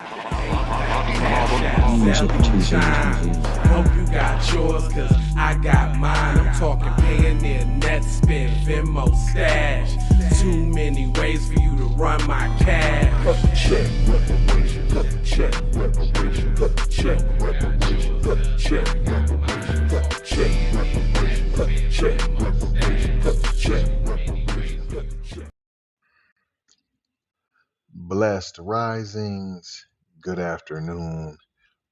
Hope you got yours, cause I got mine. I'm talking Payoneer, net spin, Venmo, stash. Too many ways for you to run my cash. Check reparation, check reparation, check reparation, check reparation, check reparation, check reparation, check reparation. Blessed risings, good afternoon,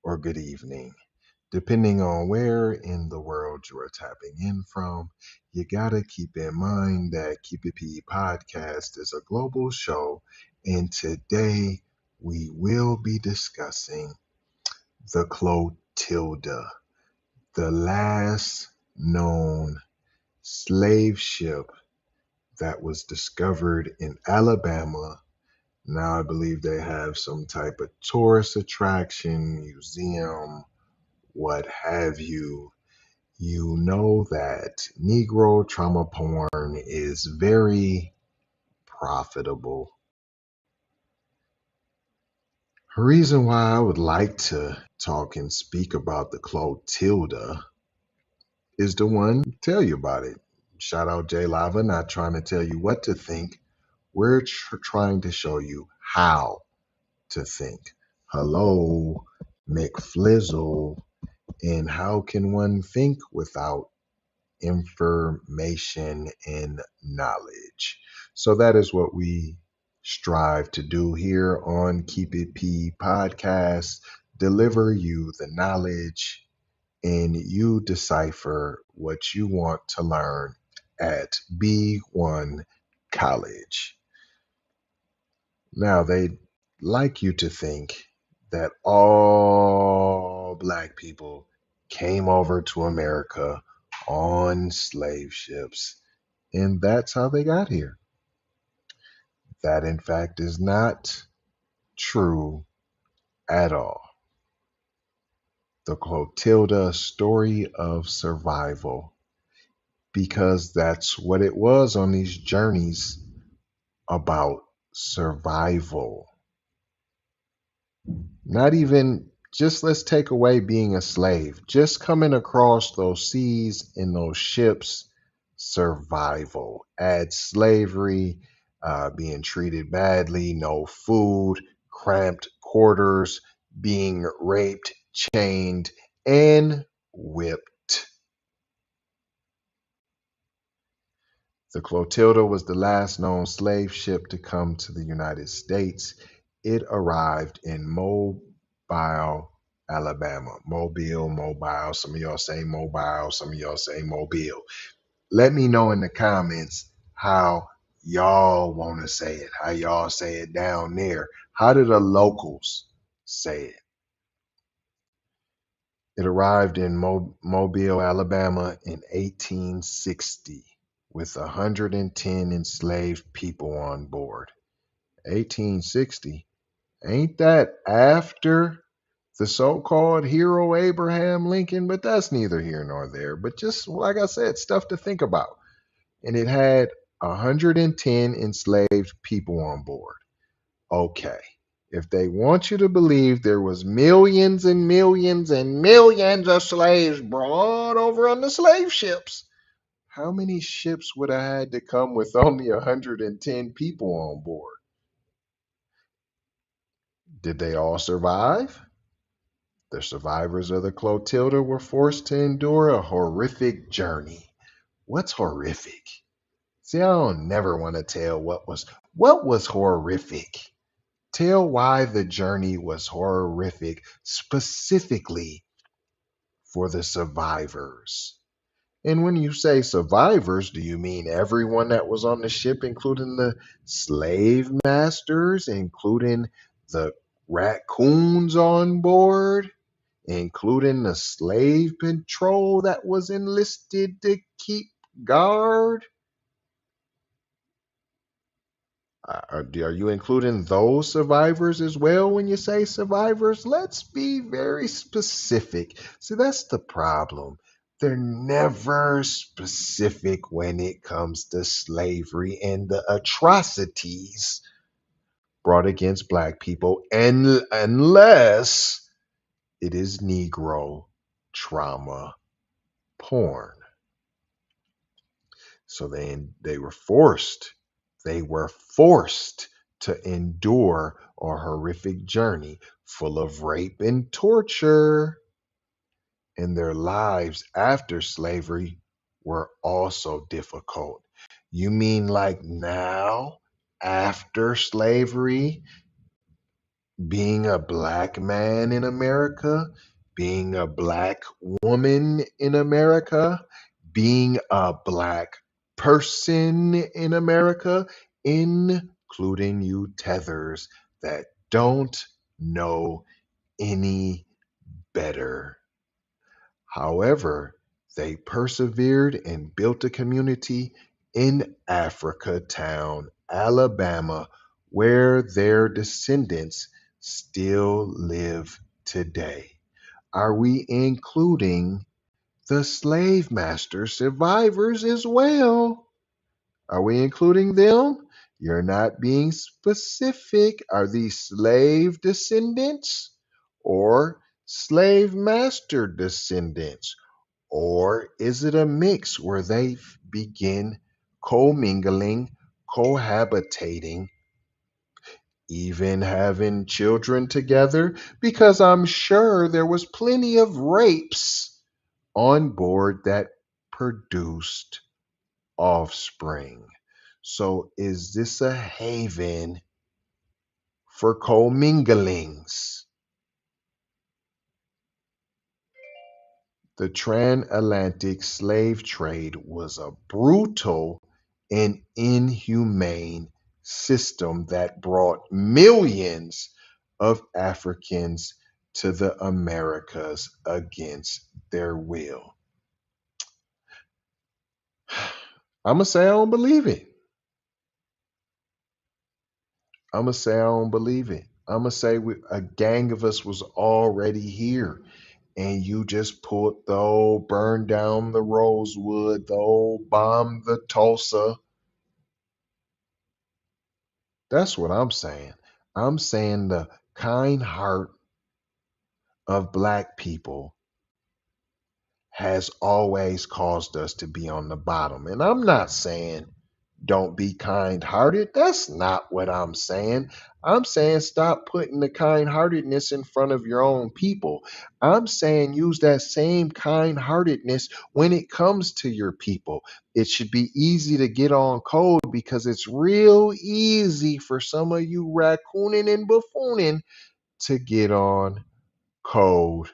or good evening. Depending on where in the world you are tapping in from, you gotta keep in mind that Keep It PE podcast is a global show, and today we will be discussing the Clotilda, the last known slave ship that was discovered in Alabama. Now I believe they have some type of tourist attraction, museum, what have you. You know that Negro trauma porn is very profitable. The reason why I would like to talk and speak about the Clotilda is the one tell you about it. Shout out J Lava, not trying to tell you what to think. We're trying to show you how to think. Hello, McFlizzle. And how can one think without information and knowledge? So that is what we strive to do here on Keep It P podcast. Deliver you the knowledge and you decipher what you want to learn at B1 College. Now, they like you to think that all black people came over to America on slave ships, and that's how they got here. That, in fact, is not true at all. The Clotilda story of survival, because that's what it was on these journeys, about survival. Not even just let's take away being a slave, just coming across those seas in those ships, survival. Add slavery, being treated badly, no food, cramped quarters, being raped, chained, and whipped. The Clotilda was the last known slave ship to come to the United States. It arrived in Mobile, Alabama. Mobile. Some of y'all say Mobile, some of y'all say Mobile. Let me know in the comments how y'all want to say it, how y'all say it down there. How do the locals say it? It arrived in Mobile, Alabama in 1860 with 110 enslaved people on board. 1860? Ain't that after the so-called hero Abraham Lincoln? But that's neither here nor there. But just like I said, stuff to think about. And it had 110 enslaved people on board. Okay. If they want you to believe there was millions and millions and millions of slaves brought over on the slave ships, how many ships would have had to come with only 110 people on board? Did they all survive? The survivors of the Clotilda were forced to endure a horrific journey. What's horrific? See, I don't never want to tell what was horrific. Tell why the journey was horrific specifically for the survivors. And when you say survivors, do you mean everyone that was on the ship, including the slave masters, including the raccoons on board, including the slave patrol that was enlisted to keep guard? Are you including those survivors as well when you say survivors? Let's be very specific. See, that's the problem. They're never specific when it comes to slavery and the atrocities brought against black people, and unless it is Negro trauma porn. So they were forced to endure a horrific journey full of rape and torture. And their lives after slavery were also difficult. You mean like now, after slavery, being a black man in America, being a black woman in America, being a black person in America, including you tethers that don't know any better. However, they persevered and built a community in Africatown, Alabama, where their descendants still live today. Are we including the slave master survivors as well? Are we including them? You're not being specific. Are these slave descendants or slave master descendants? Or is it a mix where they begin commingling, cohabitating, even having children together? Because I'm sure there was plenty of rapes on board that produced offspring. So is this a haven for comminglings? The transatlantic slave trade was a brutal and inhumane system that brought millions of Africans to the Americas against their will. I'm going to say I don't believe it. I'm going to say I don't believe it. I'm going to say a gang of us was already here. And you just pulled the old burn down the Rosewood, the old bomb the Tulsa. That's what I'm saying. I'm saying the kind heart of black people has always caused us to be on the bottom. And I'm not saying don't be kind hearted. That's not what I'm saying. I'm saying stop putting the kind heartedness in front of your own people. I'm saying use that same kind heartedness when it comes to your people. It should be easy to get on code because it's real easy for some of you raccooning and buffooning to get on code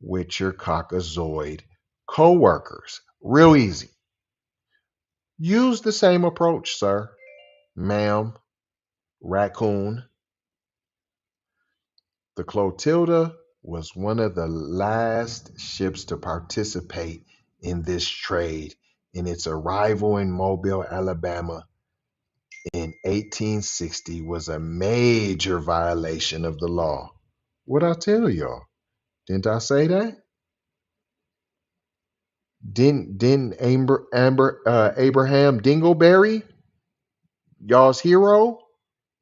with your caucasoid co-workers. Real easy. Use the same approach, sir, ma'am, raccoon. The Clotilda was one of the last ships to participate in this trade, and its arrival in Mobile, Alabama in 1860 was a major violation of the law. What'd I tell y'all? Didn't I say that? Didn't Abraham Dingleberry, y'all's hero,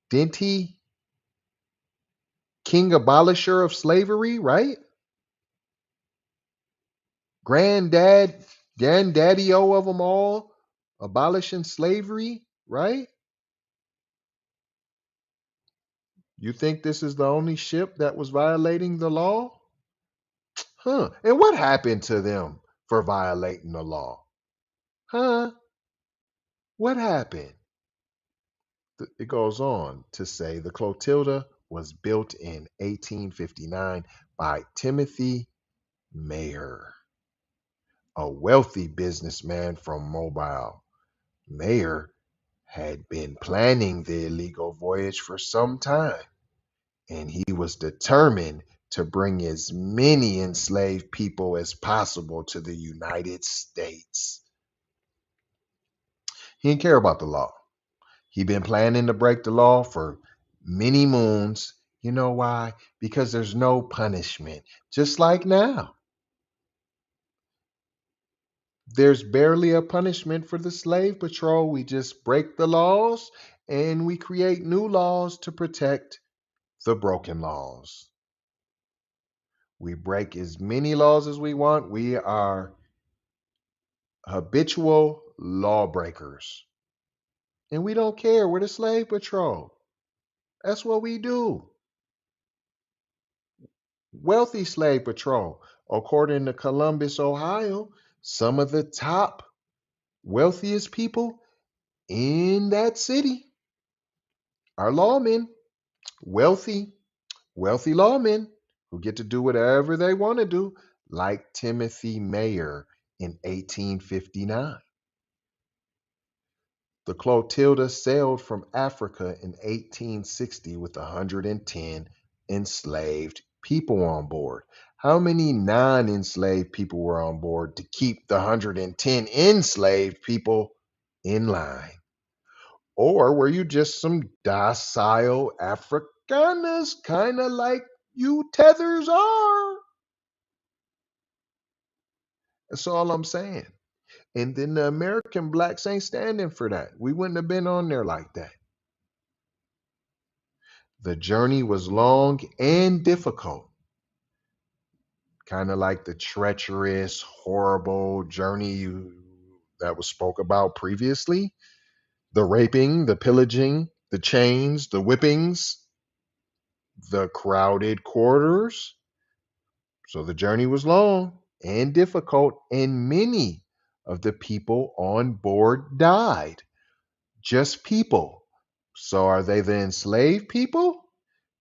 didn't he king abolisher of slavery, right? Granddaddy-o of them all, abolishing slavery, right? You think this is the only ship that was violating the law? Huh. And what happened to them for violating the law? Huh? What happened? It goes on to say the Clotilda was built in 1859 by Timothy Mayer, a wealthy businessman from Mobile. Mayer had been planning the illegal voyage for some time, and he was determined to bring as many enslaved people as possible to the United States. He didn't care about the law. He'd been planning to break the law for many moons. You know why? Because there's no punishment. Just like now, there's barely a punishment for the slave patrol. We just break the laws and we create new laws to protect the broken laws. We break as many laws as we want. We are habitual lawbreakers. And we don't care. We're the slave patrol. That's what we do. Wealthy slave patrol. According to Columbus, Ohio, some of the top wealthiest people in that city are lawmen, wealthy, wealthy lawmen who get to do whatever they want to do, like Timothy Mayer in 1859. The Clotilda sailed from Africa in 1860 with 110 enslaved people on board. How many non enslaved people were on board to keep the 110 enslaved people in line? Or were you just some docile Afrikaners, kind of like you tethers are? That's all I'm saying. And then the American blacks ain't standing for that. We wouldn't have been on there like that. The journey was long and difficult, kind of like the treacherous, horrible journey that was spoke about previously. The raping, the pillaging, the chains, the whippings, the crowded quarters. So the journey was long and difficult, and many of the people on board died. Just people. So are they the enslaved people?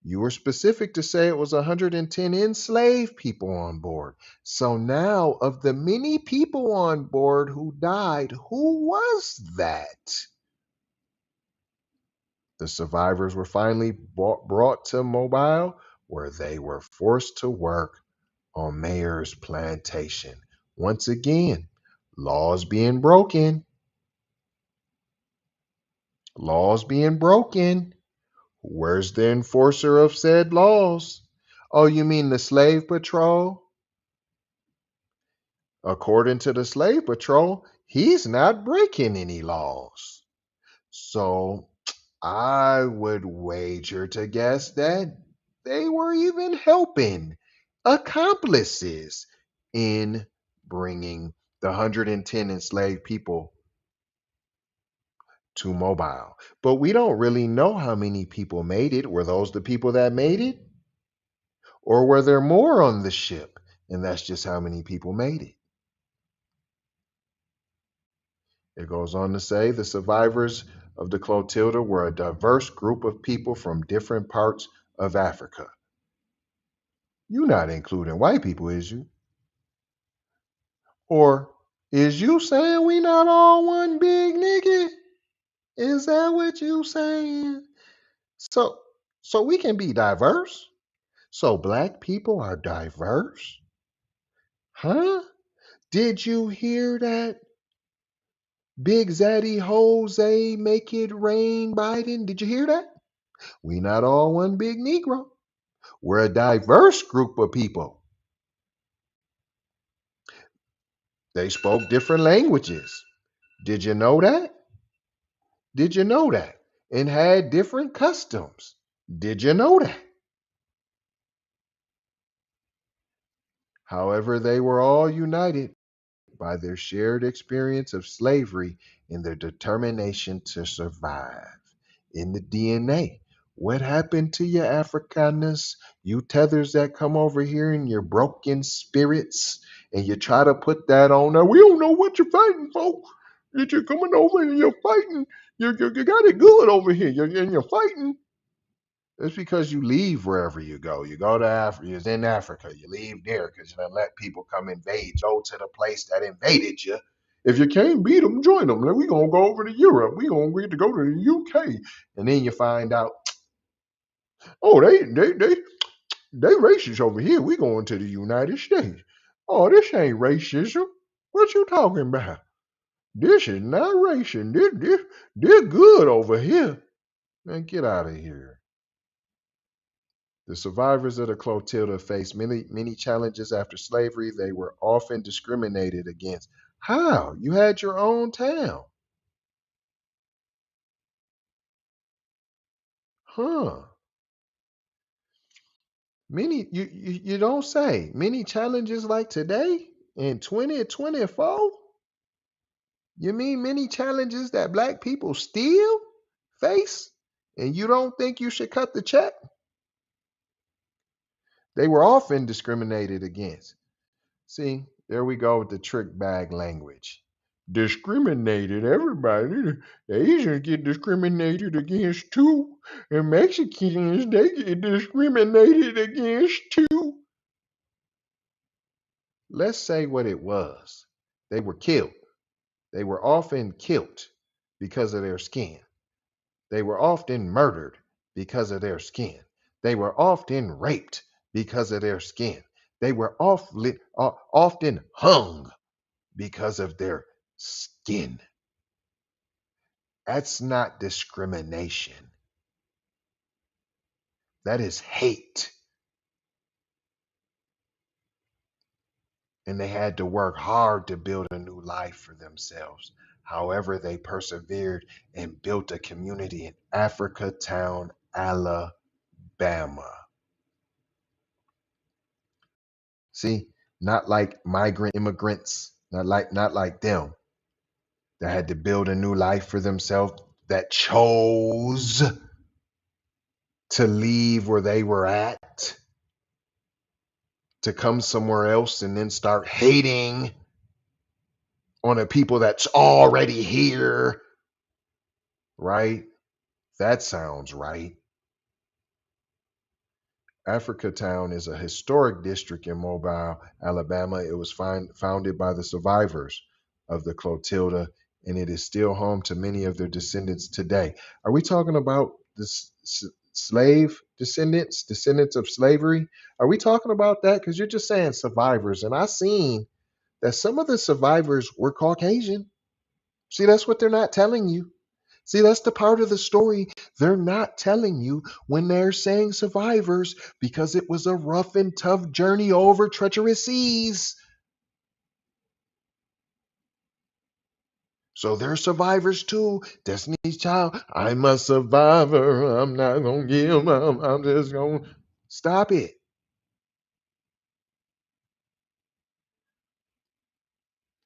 You were specific to say it was 110 enslaved people on board. So now, of the many people on board who died, who was that? The survivors were finally brought to Mobile, where they were forced to work on Mayer's plantation. Once again, laws being broken. Laws being broken. Where's the enforcer of said laws? Oh, you mean the slave patrol? According to the slave patrol, he's not breaking any laws. So I would wager to guess that they were even helping accomplices in bringing the 110 enslaved people to Mobile. But we don't really know how many people made it. Were those the people that made it? Or were there more on the ship? And that's just how many people made it. It goes on to say the survivors of the Clotilda were a diverse group of people from different parts of Africa. You're not including white people, is you? Or is you saying we not all one big nigga? Is that what you saying? So so we can be diverse? So black people are diverse? Huh? Did you hear that? Big Zaddy Jose make it rain Biden. Did you hear that? We not all one big Negro. We're a diverse group of people. They spoke different languages. Did you know that? Did you know that? And had different customs. Did you know that? However, they were all united by their shared experience of slavery and their determination to survive. In the DNA, what happened to you, Afrikaners? You tethers that come over here in your broken spirits and you try to put that on there. We don't know what you're fighting for. You're coming over and you're fighting. You got it good over here. You're fighting. It's because you leave wherever you go. You go to Africa, you're in Africa, you leave there because you don't let people come invade. Go to the place that invaded you. If you can't beat them, join them. Then we gonna go over to Europe. We gonna get to go to the UK, and then you find out, oh, they racist over here. We going to the United States. Oh, this ain't racism. What you talking about? This is not racist. They're good over here. Man, get out of here. The survivors of the Clotilda faced many challenges after slavery. They were often discriminated against. How? You had your own town. Huh. Many you don't say. Many challenges like today in 2024? You mean many challenges that black people still face? And you don't think you should cut the check? They were often discriminated against. See, there we go with the trick bag language. Discriminated everybody. The Asians get discriminated against too. And Mexicans, they get discriminated against too. Let's say what it was. They were killed. They were often killed because of their skin. They were often murdered because of their skin. They were often raped because of their skin. They were often hung because of their skin. That's not discrimination. That is hate. And they had to work hard to build a new life for themselves. However, they persevered and built a community in Africatown, Alabama. See, not like migrant immigrants, not like them that had to build a new life for themselves, that chose to leave where they were at, to come somewhere else and then start hating on the people that's already here, right? That sounds right. Africatown is a historic district in Mobile, Alabama. It was founded by the survivors of the Clotilda, and it is still home to many of their descendants today. Are we talking about the slave descendants of slavery? Are we talking about that? Because you're just saying survivors, and I seen that some of the survivors were Caucasian. See, that's what they're not telling you. See, that's the part of the story they're not telling you when they're saying survivors, because it was a rough and tough journey over treacherous seas. So they're survivors too. Destiny's Child, I'm a survivor. I'm not going to give up. I'm just going to stop it.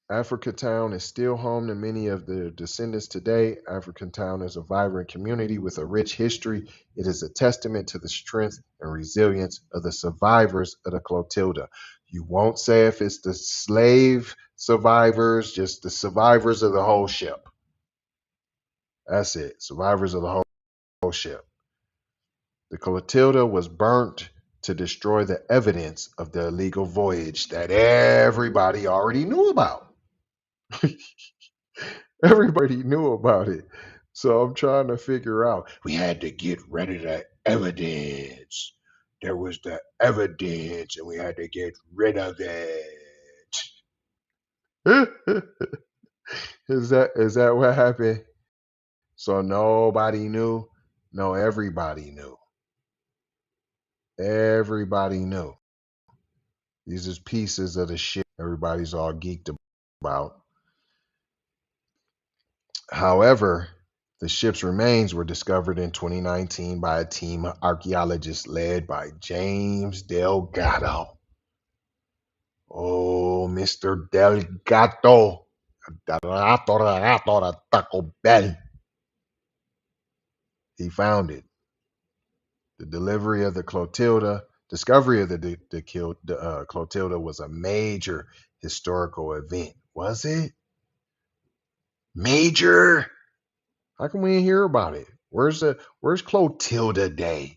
Africatown is still home to many of their descendants today. Africatown is a vibrant community with a rich history. It is a testament to the strength and resilience of the survivors of the Clotilda. You won't say if it's the slave survivors, just the survivors of the whole ship. That's it. Survivors of the whole ship. The Clotilda was burnt to destroy the evidence of the illegal voyage that everybody already knew about. Everybody knew about it. So I'm trying to figure out. We had to get rid of the evidence. There was the evidence and we had to get rid of it. Is that what happened? So nobody knew? No, everybody knew. Everybody knew. These are pieces of the shit everybody's all geeked about. However, the ship's remains were discovered in 2019 by a team of archaeologists led by James Delgado. Oh, Mr. Delgado. I thought of Taco Bell. He found it. The discovery of the Clotilda was a major historical event. Was it? Major? How come we didn't hear about it? Where's Clotilda Day?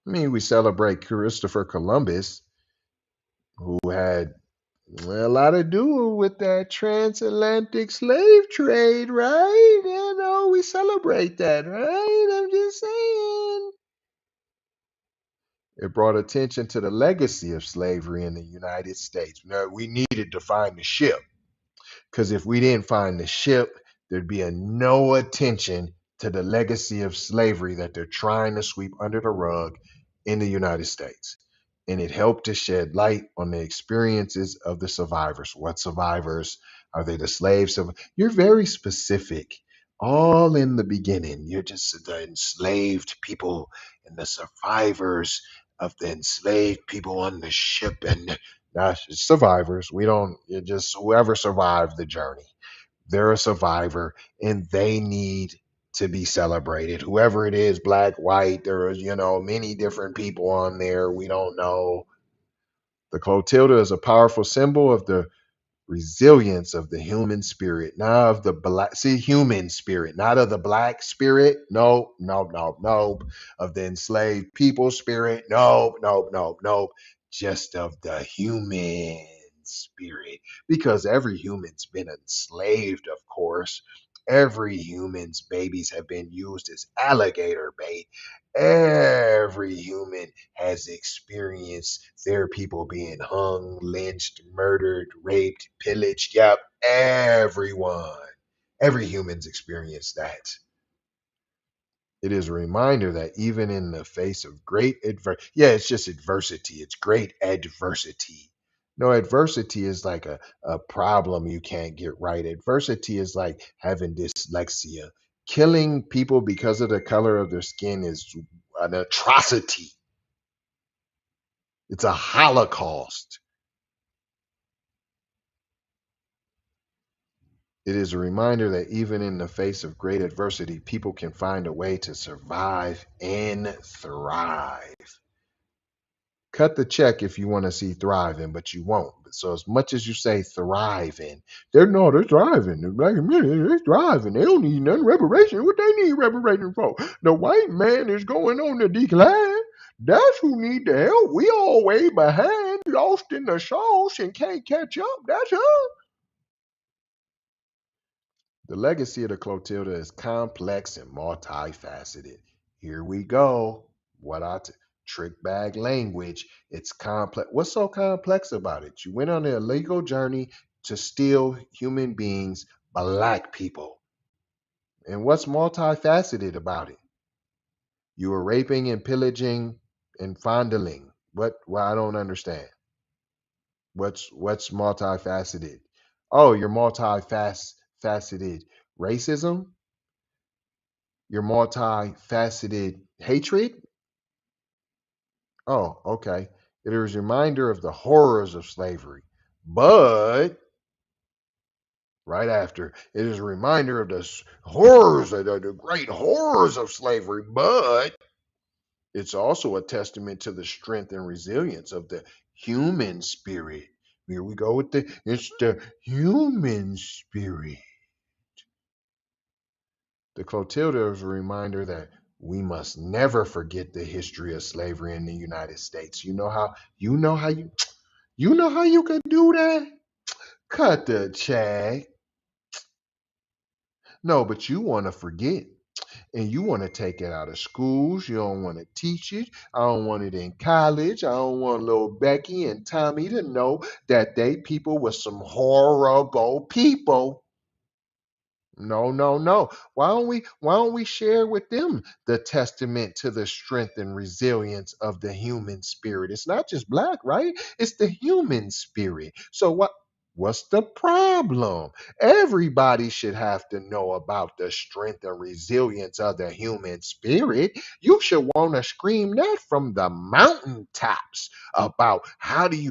I mean, we celebrate Christopher Columbus, who had a lot to do with that transatlantic slave trade, right? You know, we celebrate that, right? I'm just saying. It brought attention to the legacy of slavery in the United States. Now, we needed to find the ship, because if we didn't find the ship, there'd be no attention to the legacy of slavery that they're trying to sweep under the rug in the United States. And it helped to shed light on the experiences of the survivors. What survivors? Are they the slaves? You're very specific All in the beginning. You're just the enslaved people and the survivors of the enslaved people on the ship. And gosh, it's survivors. We don't, you're just whoever survived the journey. They're a survivor and they need to be celebrated. Whoever it is, black, white, there is, many different people on there. We don't know. The Clotilda is a powerful symbol of the resilience of the human spirit, not of the black, see, human spirit, not of the black spirit. No, no, no, no. Of the enslaved people spirit. No, no, no, no. Just of the human spirit. Because every human's been enslaved, of course. Every human's babies have been used as alligator bait. Every human has experienced their people being hung, lynched, murdered, raped, pillaged. Yep, everyone. Every human's experienced that. It is a reminder that even in the face of great adversity, yeah, it's just adversity. It's great adversity. No, adversity is like a problem you can't get right. Adversity is like having dyslexia. Killing people because of the color of their skin is an atrocity. It's a holocaust. It is a reminder that even in the face of great adversity, people can find a way to survive and thrive. Cut the check if you want to see thriving, but you won't. So as much as you say thriving, they're thriving. They're like, man, they're thriving. They don't need none reparation. What they need reparation for? The white man is going on the decline. That's who need the help. We all way behind, lost in the sauce and can't catch up. That's us. The legacy of the Clotilda is complex and multifaceted. Here we go. Trick bag language. It's complex. What's so complex about it? You went on an illegal journey to steal human beings, black people. And what's multifaceted about it? You were raping and pillaging and fondling. What? Well, I don't understand. What's multifaceted? Oh, you're multifaceted racism, your multifaceted hatred. Oh, okay. It is a reminder of the horrors of slavery. But right after, it is a reminder of the horrors, the great horrors of slavery. But it's also a testament to the strength and resilience of the human spirit. Here we go with it's the human spirit. The Clotilda is a reminder that we must never forget the history of slavery in the United States. You know how you could do that? Cut the check. No, but you want to forget and you want to take it out of schools. You don't want to teach it. I don't want it in college. I don't want little Becky and Tommy to know that they people were some horrible people. No, no, no. Why don't we share with them the testament to the strength and resilience of the human spirit? It's not just black, right? It's the human spirit. So what's the problem? Everybody should have to know about the strength and resilience of the human spirit. You should want to scream that from the mountaintops about how do you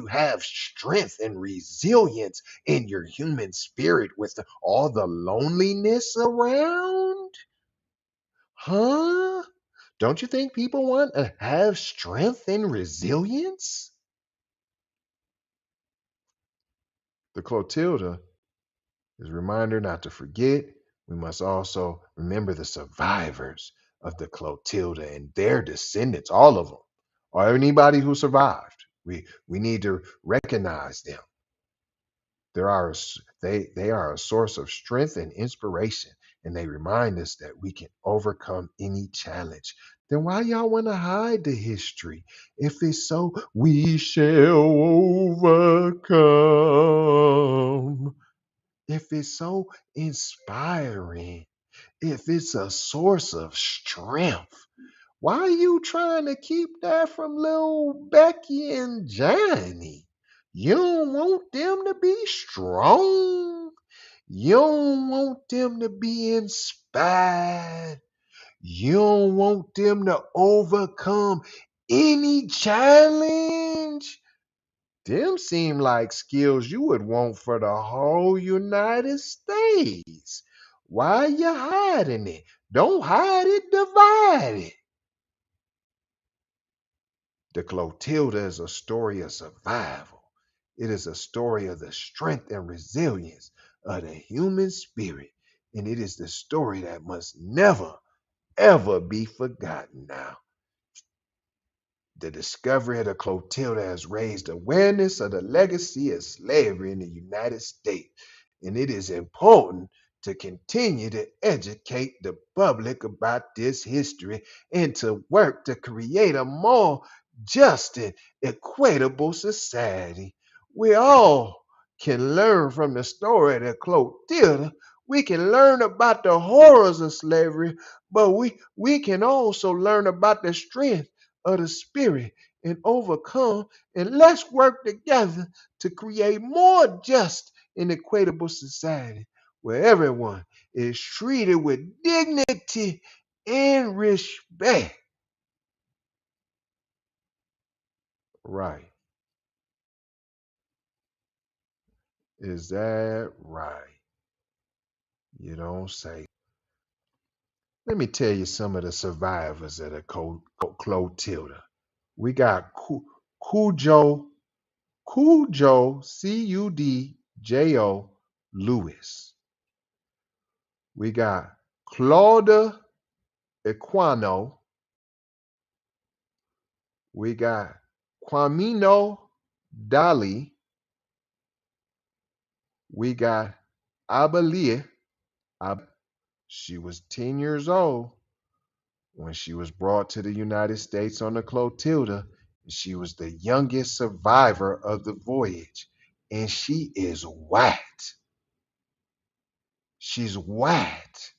have strength and resilience in your human spirit with all the loneliness around? Huh? Don't you think people want to have strength and resilience? The Clotilda is a reminder not to forget. We must also remember the survivors of the Clotilda and their descendants, all of them, or anybody who survived. We need to recognize them. They are a source of strength and inspiration, and they remind us that we can overcome any challenge. Then why y'all want to hide the history? If it's so, we shall overcome. If it's so inspiring, if it's a source of strength, why are you trying to keep that from little Becky and Johnny? You don't want them to be strong. You don't want them to be inspired. You don't want them to overcome any challenge. Them seem like skills you would want for the whole United States. Why are you hiding it? Don't hide it, divide it. The Clotilda is a story of survival. It is a story of the strength and resilience of the human spirit. And it is the story that must never, ever be forgotten now. The discovery of the Clotilda has raised awareness of the legacy of slavery in the United States, and it is important to continue to educate the public about this history and to work to create a more just and equitable society. We all can learn from the story of the Clotilda. We can learn about the horrors of slavery, but we can also learn about the strength of the spirit and overcome, and let's work together to create more just and equitable society where everyone is treated with dignity and respect. Right. Is that right? You don't say. Let me tell you some of the survivors of the Clotilda. We got Cujo, Cudjo Lewis. We got Claudia Equano. We got Quamino Dali. We got Abalia. She was 10 years old when she was brought to the United States on the Clotilda. She was the youngest survivor of the voyage. And she is white. She's white.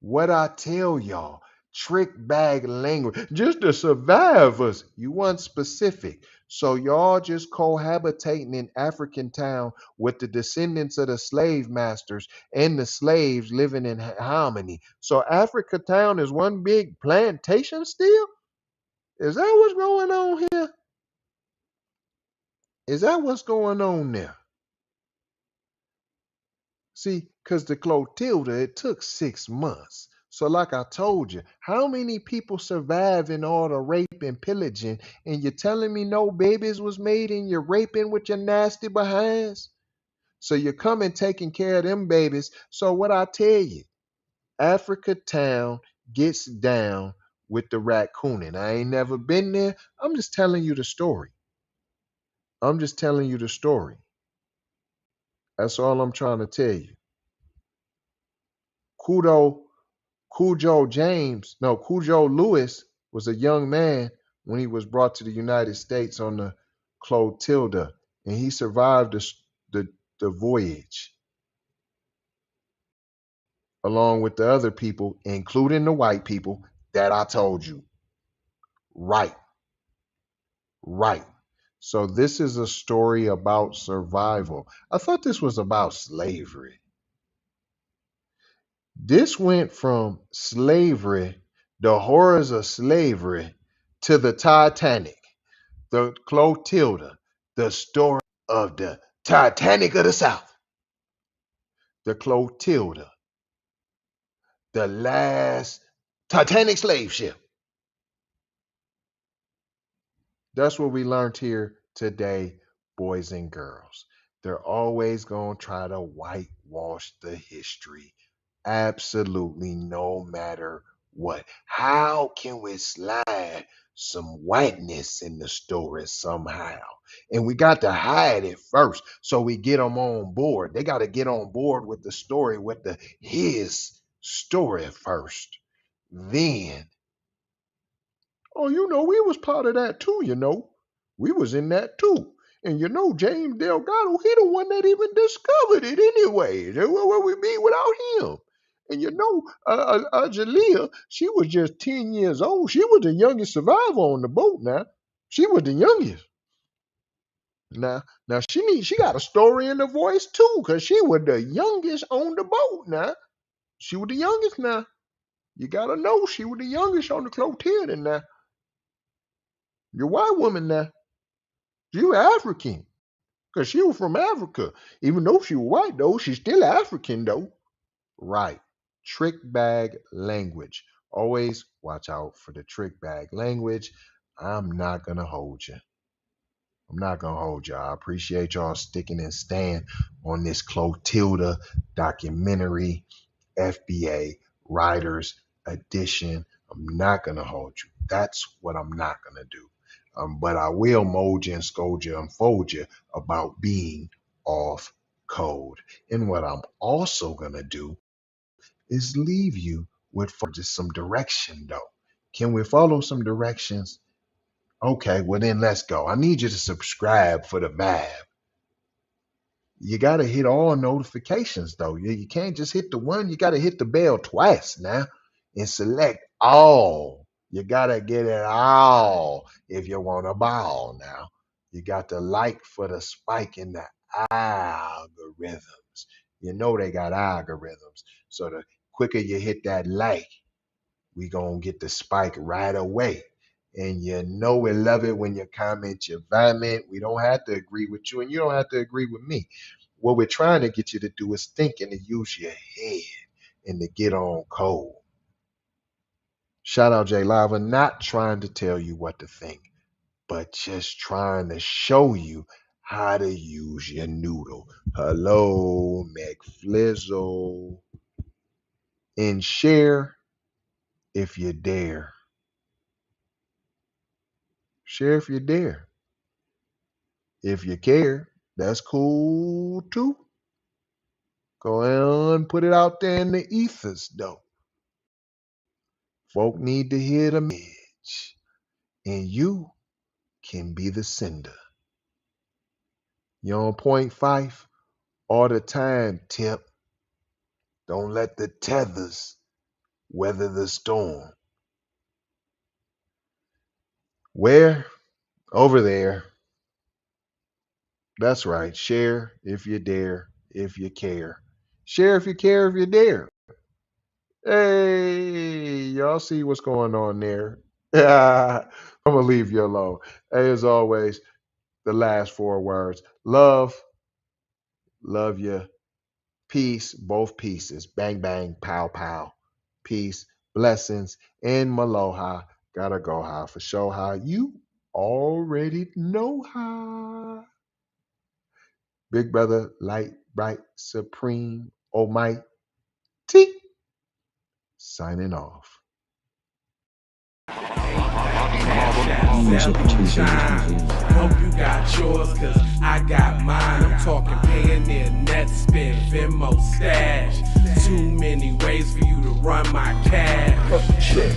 What I tell y'all, trick bag language, just the survivors. You weren't specific. So y'all just cohabitating in African town with the descendants of the slave masters and the slaves living in harmony. So Africa town is one big plantation still? Is that what's going on here? Is that what's going on there? See, because the Clotilda, it took 6 months. So, like I told you, how many people survive in all the rape and pillaging, and you're telling me no babies was made and you're raping with your nasty behinds? So you're coming taking care of them babies. So what I tell you, Africa town gets down with the raccooning. I ain't never been there. I'm just telling you the story. I'm just telling you the story. That's all I'm trying to tell you. Kudo Cujo Lewis was a young man when he was brought to the United States on the Clotilda, and he survived the voyage along with the other people, including the white people that I told you. Right, right. So this is a story about survival. I thought this was about slavery. This went from slavery, the horrors of slavery, to the Titanic, the Clotilda, the story of the Titanic of the South, the Clotilda, the last Titanic slave ship. That's what we learned here today, boys and girls. They're always going to try to whitewash the history. Absolutely, no matter what. How can we slide some whiteness in the story somehow? And we got to hide it first so we get them on board. They got to get on board with the story, with his story first. Then, oh, we was part of that too. We was in that too. And James Delgado, he the one that even discovered it anyway. Where would we be without him? And Jalea, she was just 10 years old. She was the youngest survivor on the boat now. She was the youngest. Now she got a story in the voice too, cause she was the youngest on the boat. Now she was the youngest. Now you gotta know she was the youngest on the Clotilda. Now your white woman. Now she was African, cause she was from Africa. Even though she was white though, she's still African though. Right. Trick bag language. Always watch out for the trick bag language. I'm not gonna hold you. I'm not gonna hold y'all. I appreciate y'all sticking and staying on this Clotilda documentary, FBA Writers Edition. I'm not gonna hold you. That's what I'm not gonna do. But I will mold you and scold you and fold you about being off code. And what I'm also gonna do is leave you with just some direction though. Can we follow some directions? Okay, well then let's go. I need you to subscribe for the vibe. You got to hit all notifications though. You can't just hit the one. You got to hit the bell twice now and select all. You got to get it all if you want a ball now. You got to like for the spike in the algorithms. You know they got algorithms. So the quicker you hit that like, we going to get the spike right away. And you know we love it when you comment, you vomit. We don't have to agree with you, and you don't have to agree with me. What we're trying to get you to do is think and to use your head and to get on code. Shout out J Lava, not trying to tell you what to think, but just trying to show you how to use your noodle. Hello, McFlizzle. And share if you dare. Share if you dare. If you care, that's cool too. Go on, put it out there in the ethers though. Folk need to hear the message. And you can be the sender. You're on point, Fife, all the time, Tip. Don't let the tethers weather the storm. Where? Over there. That's right. Share if you dare, if you care. Share if you care, if you dare. Hey, y'all see what's going on there? I'm going to leave you alone. Hey, as always, the last 4 words. Love you. Peace, both pieces. Bang, bang, pow, pow. Peace, blessings, and maloha. Gotta go high for show how. You already know how. Big brother, light, bright, supreme, almighty. Signing off. Hope you got yours, cause I got mine. I'm talking Payoneer, net spin, Venmo, stash. Too many ways for you to run my cash. Check.